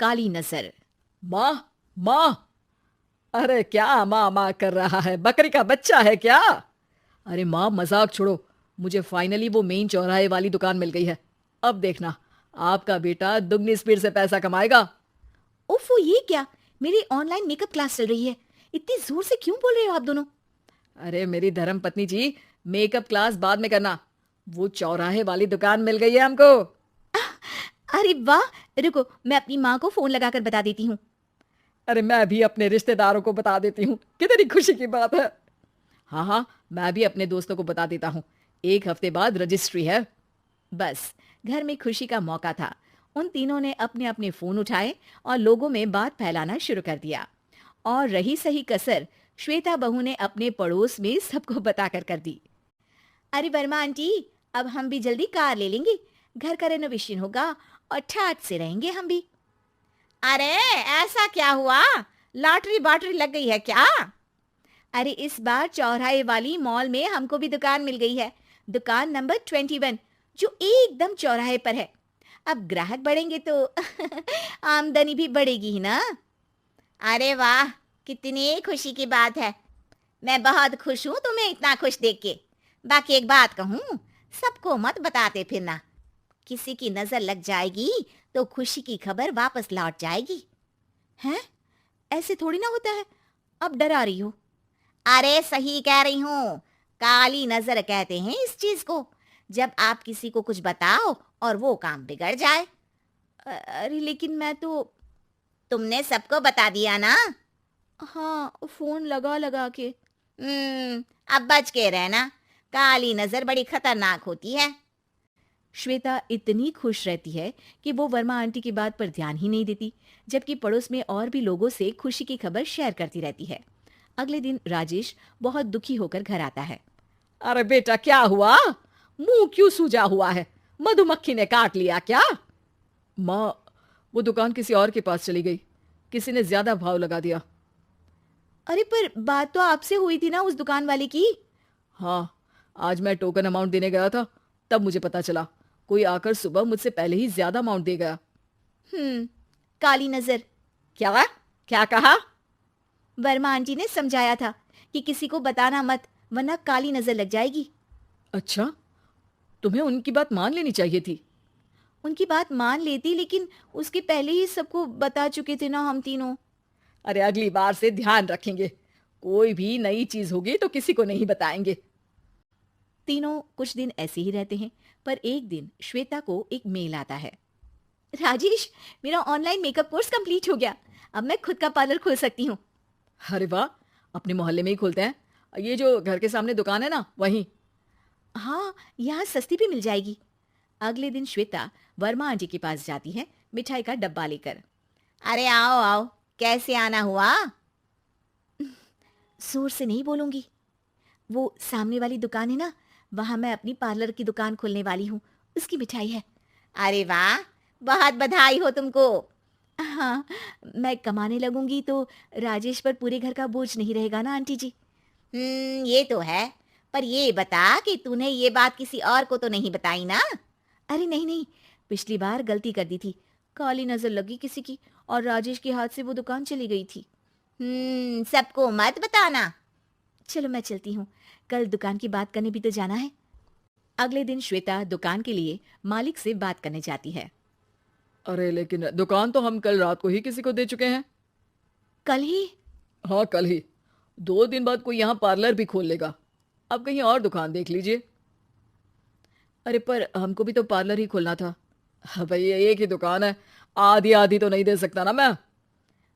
काली नजर। माँ, माँ, अरे क्या माँ माँ कर रहा है? बकरी का बच्चा है क्या? अरे माँ, मजाक छोड़ो। मुझे फाइनली वो मेन चौराहे वाली दुकान मिल गई है। अब देखना, आपका बेटा दुगनी स्पीड से पैसा कमाएगा। ओफो, ये क्या? मेरी ऑनलाइन मेकअप क्लास चल रही है। इतनी जोर से क्यों बोल रहे हो आप दोनों? अरे मेरी धर्म पत्नी जी, मेकअप क्लास बाद में करना। वो चौराहे वाली दुकान मिल गई है हमको। अरे वाह! रुको, मैं अपनी माँ को फोन लगाकर बता देती हूँ। अरे मैं भी अपने रिश्तेदारों को बता देती हूँ, कितनी खुशी की बात है। हाँ हाँ, मैं भी अपने दोस्तों को बता देता हूँ। 1 हफ्ते बाद रजिस्ट्री है। बस, घर में खुशी का मौका था। उन तीनों ने अपने अपने फोन उठाए और लोगों में बात फैलाना शुरू कर दिया। और रही सही कसर श्वेता बहू ने अपने पड़ोस में सबको बताकर कर दी। अरे वर्मा आंटी, अब हम भी जल्दी कार ले लेंगे। घर का रेनोवेशन होगा और ठाट से रहेंगे हम भी। अरे ऐसा क्या हुआ? लॉटरी बाटरी लग गई है क्या? अरे इस बार चौराहे वाली मॉल में हमको भी दुकान मिल गई है। दुकान नंबर 21, जो एकदम चौराहे पर है। अब ग्राहक बढ़ेंगे तो आमदनी भी बढ़ेगी ही ना। अरे वाह, कितनी खुशी की बात है। मैं बहुत खुश हूँ तुम्हें इतना खुश देख के। बाकी एक बात कहूँ, सबको मत बताते फिरना। किसी की नजर लग जाएगी तो खुशी की खबर वापस लौट जाएगी। हैं? ऐसे थोड़ी ना होता है। अब डरा रही हो। अरे सही कह रही हूँ, काली नजर कहते हैं इस चीज को, जब आप किसी को कुछ बताओ और वो काम बिगड़ जाए। अरे लेकिन मैं तो। तुमने सबको बता दिया ना? हाँ, फोन लगा लगा के। अब बच के रहना, काली नजर बड़ी खतरनाक होती है। श्वेता इतनी खुश रहती है कि वो वर्मा आंटी की बात पर ध्यान ही नहीं देती, जबकि पड़ोस में और भी लोगों से खुशी की खबर शेयर करती रहती है। अगले दिन राजेश बहुत दुखी होकर घर आता है। अरे बेटा, क्या हुआ? मुंह क्यों सूजा हुआ है? मधुमक्खी ने काट लिया क्या? माँ, वो दुकान किसी और के पास चली गई। किसी ने ज्यादा भाव लगा दिया। अरे पर बात तो आपसे हुई थी ना उस दुकान वाले की। हाँ, आज मैं टोकन अमाउंट देने गया था, तब मुझे पता चला। कोई आकर सुबह मुझसे पहले ही ज्यादा अमाउंट दे गया। काली नजर। क्या? क्या कहा? वर्मा आंटी ने समझाया था कि किसी को बताना मत, वरना काली नजर लग जाएगी। अच्छा, तुम्हें उनकी बात मान लेनी चाहिए थी। उनकी बात मान लेती, लेकिन उसके पहले ही सबको बता चुके थे ना हम तीनों। अरे अगली बार से ध्यान रखेंगे। कोई भी नई चीज होगी तो किसी को नहीं बताएंगे। तीनों कुछ दिन ऐसे ही रहते हैं, पर एक दिन श्वेता को एक मेल आता है। राजेश, मेरा ऑनलाइन मेकअप कोर्स कंप्लीट हो गया। अब मैं खुद का पार्लर खोल सकती हूँ। अरे वाह, अपने मोहल्ले में ही खोलते हैं। ये जो घर के सामने दुकान है ना, वहीं। हाँ, यहाँ सस्ती भी मिल जाएगी। अगले दिन श्वेता वर्मा आंटी के पास जाती है मिठाई का डब्बा लेकर। अरे आओ आओ, कैसे आना हुआ? जोर से नहीं बोलूंगी। वो सामने वाली दुकान है ना, वहां मैं अपनी पार्लर की दुकान खोलने वाली हूँ, उसकी मिठाई है। अरे वाह, बहुत बधाई हो तुमको। हाँ, मैं कमाने लगूंगी तो राजेश पर पूरे घर का बोझ नहीं रहेगा ना आंटी जी। ये तो है, पर ये बता कि तूने ये बात किसी और को तो नहीं बताई ना? अरे नहीं नहीं, पिछली बार गलती कर दी थी। काली नजर लगी किसी की और राजेश के हाथ से वो दुकान चली गई थी। सबको मत बताना। चलो मैं चलती हूँ, कल दुकान की बात करने भी तो जाना है। अगले दिन श्वेता दुकान के लिए मालिक से बात करने जाती है। अरे लेकिन दुकान तो हम कल रात को ही किसी को दे चुके हैं। कल ही? हाँ, कल ही। 2 दिन बाद कोई यहाँ पार्लर भी खोल लेगा। अब कहीं और दुकान देख लीजिए। अरे पर हमको भी तो पार्लर ही खोलना था। हाँ भाई, ये एक ही दुकान है, आधी आधी तो नहीं दे सकता ना मैं।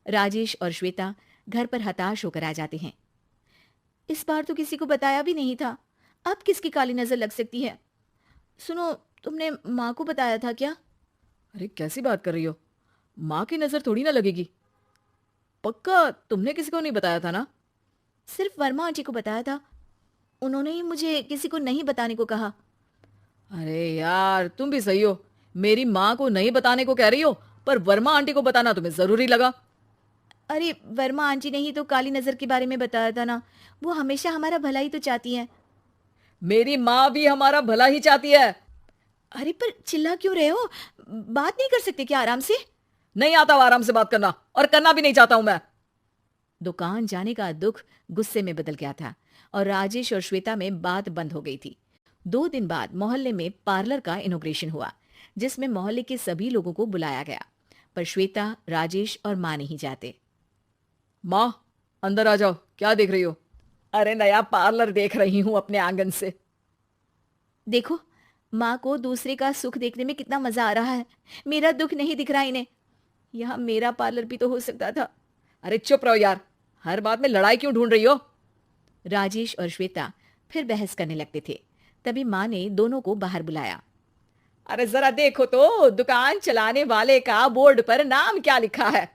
राजेश और श्वेता घर पर हताश होकर आ जाते हैं। इस बार तो किसी को बताया भी नहीं था, अब किसकी काली नजर लग सकती है? सुनो, तुमने माँ को बताया था क्या? अरे कैसी बात कर रही हो? माँ की नजर थोड़ी ना लगेगी। पक्का तुमने किसी को नहीं बताया था ना? सिर्फ वर्मा आंटी को बताया था। उन्होंने ही मुझे किसी को नहीं बताने को कहा। अरे यार, तुम भी सही हो। मेरी माँ को नहीं बताने को कह रही हो, पर वर्मा आंटी को बताना तुम्हें जरूरी लगा। अरे वर्मा आंटी ने ही तो काली नजर के बारे में बताया था ना, वो हमेशा हमारा भला ही तो चाहती हैं। मेरी माँ भी हमारा भला ही चाहती है। अरे पर चिल्ला क्यों रहे हो? बात नहीं कर सकते क्या आराम से? नहीं आता वो आराम से बात करना, और करना भी नहीं चाहता हूं मैं। दुकान जाने का दुख गुस्से में बदल गया था और राजेश और श्वेता में बात बंद हो गई थी। 2 दिन बाद मोहल्ले में पार्लर का इनॉग्रेशन हुआ, जिसमें मोहल्ले के सभी लोगों को बुलाया गया, पर श्वेता, राजेश और माँ नहीं जाते। माँ, अंदर आ जाओ, क्या देख रही हो? अरे नया पार्लर देख रही हूं अपने आंगन से। देखो, माँ को दूसरे का सुख देखने में कितना मजा आ रहा है। मेरा दुख नहीं दिख रहा इन्हें। यहाँ मेरा पार्लर भी तो हो सकता था। अरे चुप रहो यार, हर बात में लड़ाई क्यों ढूंढ रही हो? राजेश और श्वेता फिर बहस करने लगते थे। तभी माँ ने दोनों को बाहर बुलाया। अरे जरा देखो तो, दुकान चलाने वाले का बोर्ड पर नाम क्या लिखा है?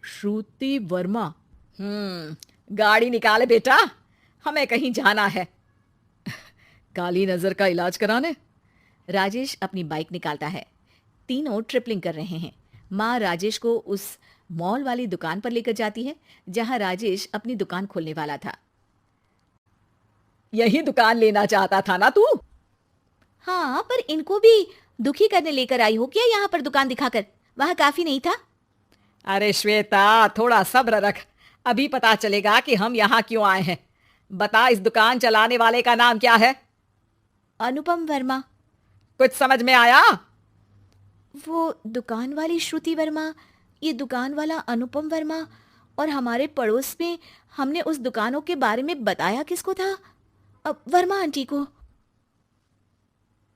श्रुति वर्मा। गाड़ी निकाले बेटा, हमें कहीं जाना है। काली नजर का इलाज कराने? राजेश अपनी बाइक निकालता है। तीनों ट्रिपलिंग कर रहे हैं। माँ राजेश को उस मॉल वाली दुकान पर लेकर जाती है जहां राजेश अपनी दुकान खोलने वाला था। यही दुकान लेना चाहता था ना तू? हाँ, पर इनको भी दुखी करने लेकर आई हो क्या यहाँ पर दुकान दिखाकर? वहां काफी नहीं था? अरे श्वेता, थोड़ा सब्र रख, अभी पता चलेगा कि हम यहाँ क्यों आए हैं। बता, इस दुकान चलाने वाले का नाम क्या है? अनुपम वर्मा। कुछ समझ में आया? वो दुकान वाली श्रुति वर्मा, ये दुकान वाला अनुपम वर्मा, और हमारे पड़ोस में हमने उस दुकानों के बारे में बताया किसको था? अब वर्मा आंटी को।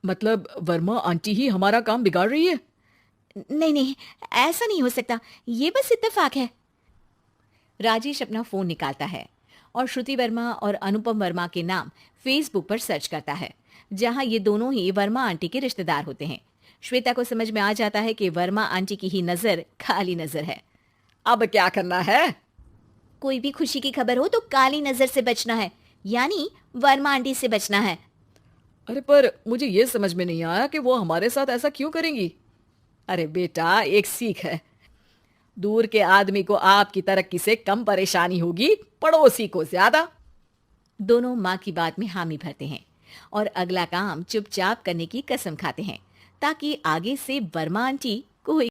मतलब वर्मा आंटी ही हमारा काम बिगाड़ रही है? नहीं नहीं, ऐसा नहीं हो सकता, ये बस इत्तेफाक है। राजेश अपना फोन निकालता है और श्रुति वर्मा और अनुपम वर्मा के नाम फेसबुक पर सर्च करता है, जहां ये दोनों ही वर्मा आंटी के रिश्तेदार होते हैं। श्वेता को समझ में आ जाता है कि वर्मा आंटी की ही नजर काली नजर है। अब क्या करना है? कोई भी खुशी की खबर हो तो काली नजर से बचना है, यानी वर्मा आंटी से बचना है। अरे पर मुझे ये समझ में नहीं आया कि वो हमारे साथ ऐसा क्यों करेंगी। अरे बेटा, एक सीख है, दूर के आदमी को आपकी तरक्की से कम परेशानी होगी, पड़ोसी को ज्यादा। दोनों माँ की बात में हामी भरते हैं और अगला काम चुपचाप करने की कसम खाते हैं, ताकि आगे से वर्मा आंटी